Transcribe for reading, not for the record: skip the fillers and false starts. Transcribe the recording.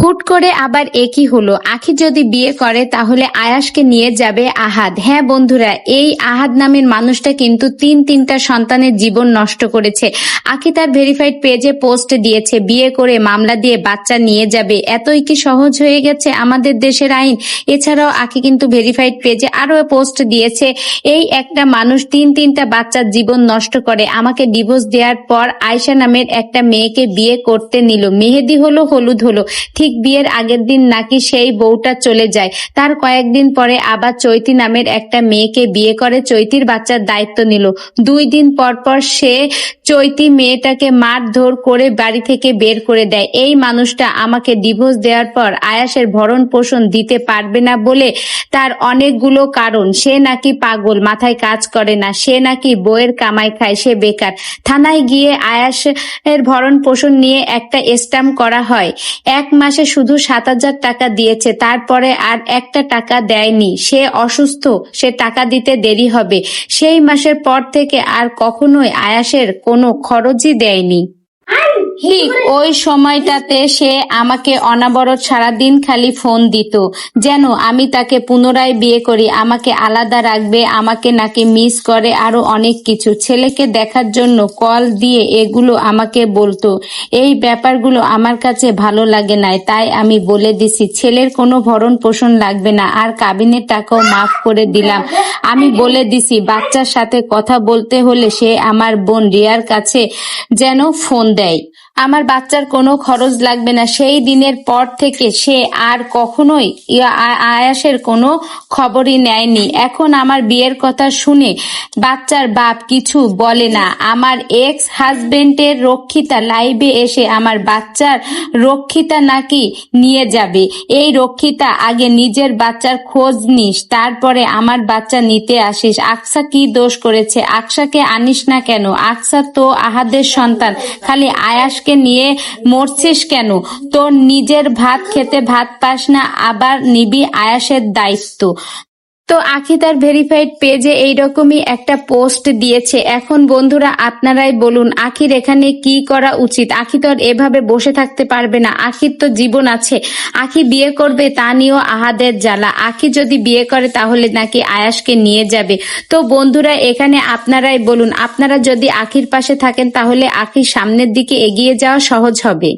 হুট করে আবার একই হলো, আখি যদি বিয়ে করে তাহলে আয়াসকে নিয়ে যাবে আহাদ। হ্যাঁ বন্ধুরা, এই আহাদ নামের মানুষটা কিন্তু তিনটা সন্তানের জীবন নষ্ট করেছে। আখি তার ভেরিফাইড পেজে পোস্ট দিয়েছে, বিয়ে করে মামলা দিয়ে বাচ্চা নিয়ে যাবে। এতই কি সহজ হয়ে গেছে আমাদের দেশের আইন? এছাড়াও আখি কিন্তু ভেরিফাইড পেজে আরো পোস্ট দিয়েছে, এই একটা মানুষ তিনটা বাচ্চার জীবন নষ্ট করে আমাকে ডিভোর্স দেওয়ার পর আয়শা নামের একটা মেয়েকে বিয়ে করতে নিল। মেহেদি হলো, হলুদ হলো, ঠিক বিয়ের আগের দিন নাকি সেই বউটা চলে যায়। তার কয়েকদিন পরে আবার চৈতি নামের একটা মেয়েকে বিয়ে করে, চৈতির বাচ্চার দায়িত্ব নিল। 2 দিন পর সে চৈতি মেয়েটাকে মারধর করে বাড়ি থেকে বের করে দেয়। এই মানুষটা আমাকে ডিভোর্স দেওয়ার পর আয়াসের ভরণ পোষণ দিতে পারবে না বলে তার অনেকগুলো কারণ। সে নাকি পাগল, মাথায় কাজ করে না, সে নাকি বইয়ের কামাই খায়, সে বেকার। থানায় গিয়ে আয়াসের ভরণ পোষণ নিয়ে একটা স্ট্যাম্প করা হয়। 1 মাসে শুধু 7,000 টাকা দিয়েছে, তারপরে আর একটা টাকা দেয়নি। সে অসুস্থ, সে টাকা দিতে দেরি হবে। সেই মাসের পর থেকে আর কখনোই আয়াসের কোনো খরচই দেয়নি। ঠিক ওই সময়টাতে সে আমাকে অনবরত সারাদিন খালি ফোন দিত, যেন আমি তাকে পুনরায় বিয়ে করি, আমাকে আলাদা রাখবে, আমাকে নাকি মিস করে, আরো অনেক কিছু। ছেলেকে দেখার জন্য কল দিয়ে এগুলো আমাকে বলতো। এই ব্যাপারগুলো আমার কাছে ভালো লাগে নাই, তাই আমি বলে দিছি ছেলের কোনো ভরণ পোষণ লাগবে না, আর কাবিনের টাকাও মাফ করে দিলাম। আমি বলে দিছি বাচ্চার সাথে কথা বলতে হলে সে আমার বোন রিয়ার কাছে যেন ফোন দেয়, আমার বাচ্চার কোনো খরচ লাগবে না। সেই দিনের পর থেকে সে আর কখনোই আয়াসের কোনো খবরই নেয়নি। এখন আমার বিয়ের কথা শুনে বাচ্চার বাপ কিছু বলে না। আমার এক্স হাজবেন্ডের রক্ষিতা লাইভে এসে আমার বাচ্চার রক্ষিতা নাকি নিয়ে যাবে। এই রক্ষিতা আগে নিজের বাচ্চার খোঁজ নিস, তারপরে আমার বাচ্চা নিতে আসিস। আকসা কি দোষ করেছে? আকসাকে আনিস না কেন? আকসা তো আহাদের সন্তান, খালি আয়াসকে নিয়ে মরছিস কেন? তোর নিজের ভাত খেতে ভাত পাস না, আবার নিবি আয়াসের দায়িত্ব। তো আখি তার ভেরিফাইড পেজে এইরকমই একটা পোস্ট দিয়েছে। এখন বন্ধুরা আপনারাই বলুন আখির এখানে কি করা উচিত? আখি তো আর এভাবে বসে থাকতে পারবে না, আখির তো জীবন আছে। আখি বিয়ে করবে, তা নিয়েও আহাদের জ্বালা। আখি যদি বিয়ে করে তাহলে নাকি আয়াসকে নিয়ে যাবে। তো বন্ধুরা এখানে আপনারাই বলুন, আপনারা যদি আখির পাশে থাকেন তাহলে আখির সামনের দিকে এগিয়ে যাওয়া সহজ হবে।